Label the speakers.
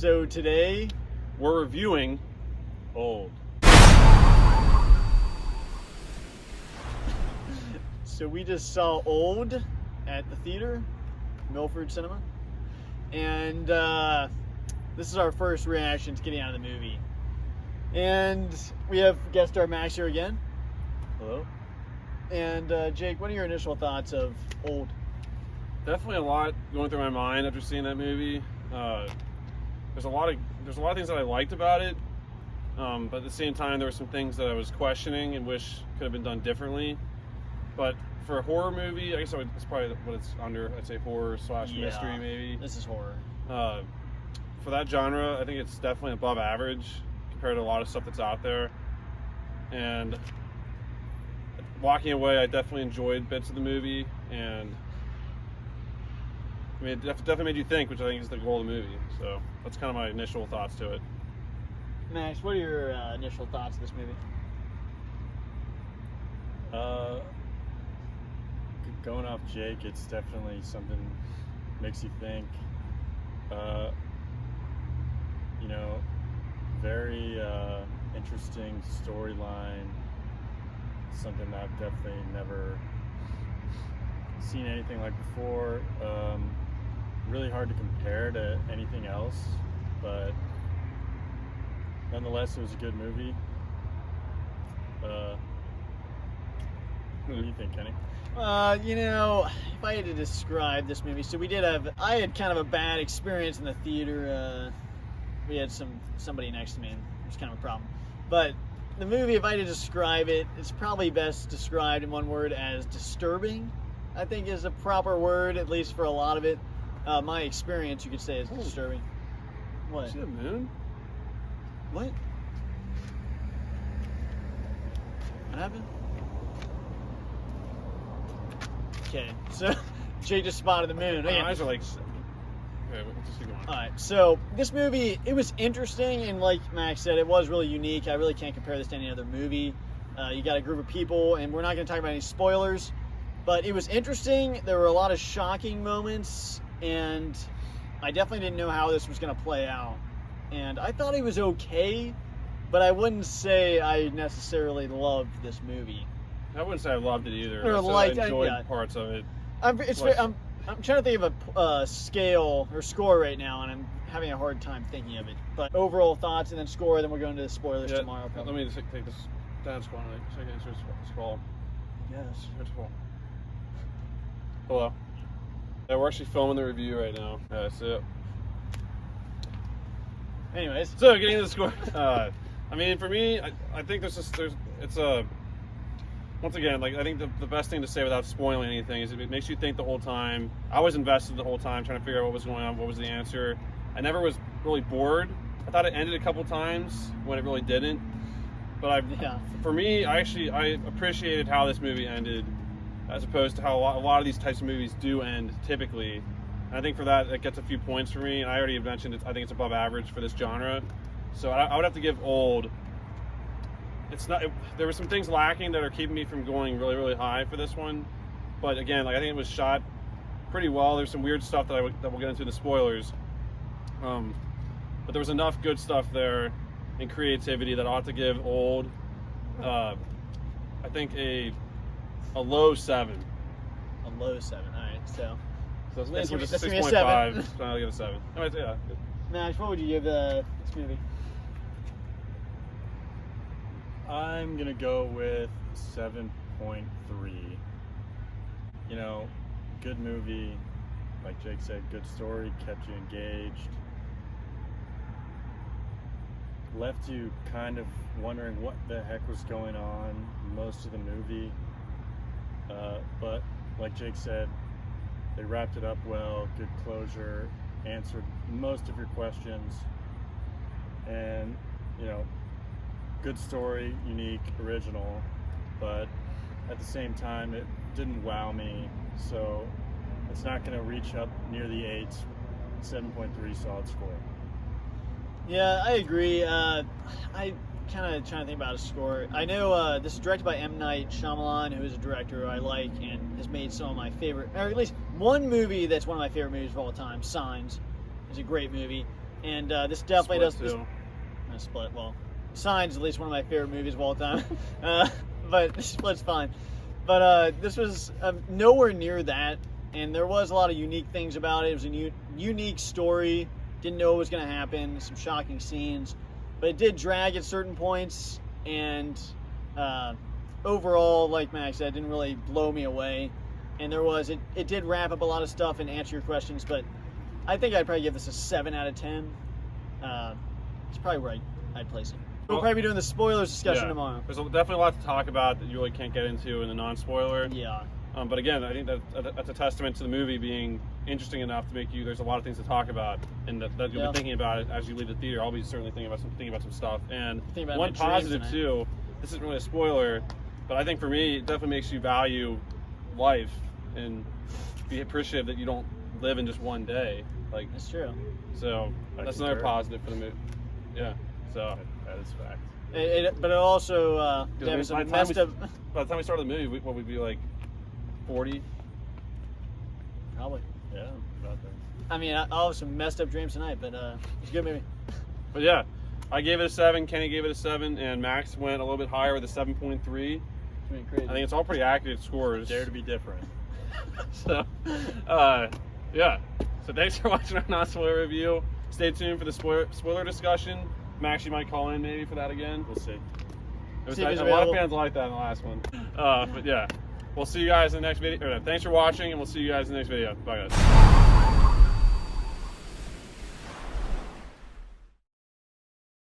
Speaker 1: So today
Speaker 2: We're reviewing Old.
Speaker 1: So we just saw Old at the theater, Milford Cinema, and this is our first reaction to getting out of the movie. And we have guest star Max here again.
Speaker 2: Hello.
Speaker 1: And Jake, what are your initial thoughts of Old?
Speaker 2: Definitely a lot going through my mind after seeing that movie. There's a lot of things that I liked about it, but at the same time there were some things that I was questioning and wish could have been done differently. But for a horror movie, I guess it's probably what it's under. I'd say horror / mystery maybe.
Speaker 1: This is horror.
Speaker 2: For that genre, I think it's definitely above average compared to a lot of stuff that's out there. And walking away, I definitely enjoyed bits of the movie, and I mean, it definitely made you think, which I think is the goal of the movie. So that's kind of my initial thoughts to it.
Speaker 1: Max, what are your initial thoughts of this movie?
Speaker 3: Going off Jake, it's definitely something makes you think. Very interesting storyline. Something that I've definitely never seen anything like before. Really hard to compare to anything else, but nonetheless, it was a good movie. What do you think, Kenny?
Speaker 1: If I had to describe this movie, so I had kind of a bad experience in the theater. We had somebody next to me, and it was kind of a problem. But the movie, if I had to describe it, it's probably best described in one word as disturbing. I think is a proper word, at least for a lot of it. My experience, you could say, is disturbing. What?
Speaker 2: See the moon?
Speaker 1: What? What happened? Okay, so Jay just spotted the moon.
Speaker 2: My eyes are like. Okay, let's just keep going.
Speaker 1: Alright, so this movie, it was interesting, and like Max said, it was really unique. I really can't compare this to any other movie. You got a group of people, and we're not going to talk about any spoilers, but it was interesting. There were a lot of shocking moments, and I definitely didn't know how this was going to play out. And I thought it was okay, but I wouldn't say I necessarily loved this movie.
Speaker 2: I wouldn't say I loved it either.
Speaker 1: Or
Speaker 2: I
Speaker 1: liked it,
Speaker 2: enjoyed
Speaker 1: yeah.
Speaker 2: parts of it.
Speaker 1: I'm trying to think of a scale or score right now, and I'm having a hard time thinking of it. But overall thoughts and then score, then we're going to the spoilers tomorrow.
Speaker 2: Let me just take this down scroll so I can scroll.
Speaker 1: Yes.
Speaker 2: Hello. Yeah, we're actually filming the review right now. So
Speaker 1: Anyways.
Speaker 2: So getting to the score. I mean, for me, I think once again, like, I think the best thing to say without spoiling anything is it makes you think the whole time. I was invested the whole time trying to figure out what was going on, what was the answer. I never was really bored. I thought it ended a couple times when it really didn't. But for me, I appreciated how this movie ended, as opposed to how a lot of these types of movies do end typically. And I think for that, it gets a few points for me. And I already mentioned I think it's above average for this genre. So I would have to give Old. There were some things lacking that are keeping me from going really, really high for this one. But again, I think it was shot pretty well. There's some weird stuff that we'll get into in the spoilers. But there was enough good stuff there and creativity that I ought to give Old, I think a low 7.
Speaker 1: A low 7. All right, so
Speaker 2: it's
Speaker 1: gonna be a
Speaker 2: 6.5. So I'll give it a 7. All right, yeah.
Speaker 1: Max, what would you give this movie?
Speaker 3: I'm gonna go with 7.3. Good movie, like Jake said, good story, kept you engaged, left you kind of wondering what the heck was going on most of the movie. But like Jake said, they wrapped it up well, good closure, answered most of your questions, and good story, unique, original, but at the same time it didn't wow me, so it's not going to reach up near the 8s. 7.3 solid score.
Speaker 1: Yeah, I agree. I kind of trying to think about a score. I know this is directed by M. Night Shyamalan, who is a director who I like and has made some of my favorite, or at least one movie that's one of my favorite movies of all time, Signs. It's a great movie. And this definitely
Speaker 2: Split,
Speaker 1: does.
Speaker 2: too.
Speaker 1: Split. Well, Signs is at least one of my favorite movies of all time. But Split's fine. But this was nowhere near that. And there was a lot of unique things about it. It was a unique story. Didn't know what was going to happen. Some shocking scenes. But it did drag at certain points. And overall, like Max said, it didn't really blow me away. And it did wrap up a lot of stuff and answer your questions. But I think I'd probably give this a 7 out of 10. It's probably where I'd place it. We'll probably be doing the spoilers discussion tomorrow.
Speaker 2: There's definitely a lot to talk about that you really can't get into in the non-spoiler.
Speaker 1: Yeah.
Speaker 2: But again, I think that's a testament to the movie being interesting enough to make you. There's a lot of things to talk about, and that you'll be thinking about it as you leave the theater. I'll be certainly thinking about some stuff. And one positive too. This isn't really a spoiler, but I think for me, it definitely makes you value life and be appreciative that you don't live in just one day. Like
Speaker 1: That's true.
Speaker 2: So that's another positive for the movie. Yeah. So
Speaker 3: that is fact.
Speaker 1: But it also
Speaker 2: by the time
Speaker 1: messed up.
Speaker 2: by the time we started the movie, what would be like 40?
Speaker 1: Probably.
Speaker 3: Yeah, about there.
Speaker 1: I mean, I'll have some messed up dreams tonight, but it's a good movie.
Speaker 2: But yeah, I gave it a 7. Kenny gave it a 7, and Max went a little bit higher with a 7.3.
Speaker 1: Crazy.
Speaker 2: I think it's all pretty accurate scores.
Speaker 3: Dare to be different.
Speaker 2: So, yeah. So thanks for watching our non-spoiler review. Stay tuned for the spoiler discussion. Max, you might call in maybe for that again.
Speaker 3: We'll see.
Speaker 2: A lot of fans like that in the last one. But yeah, we'll see you guys in the next video. Thanks for watching, and we'll see you guys in the next video. Bye, guys.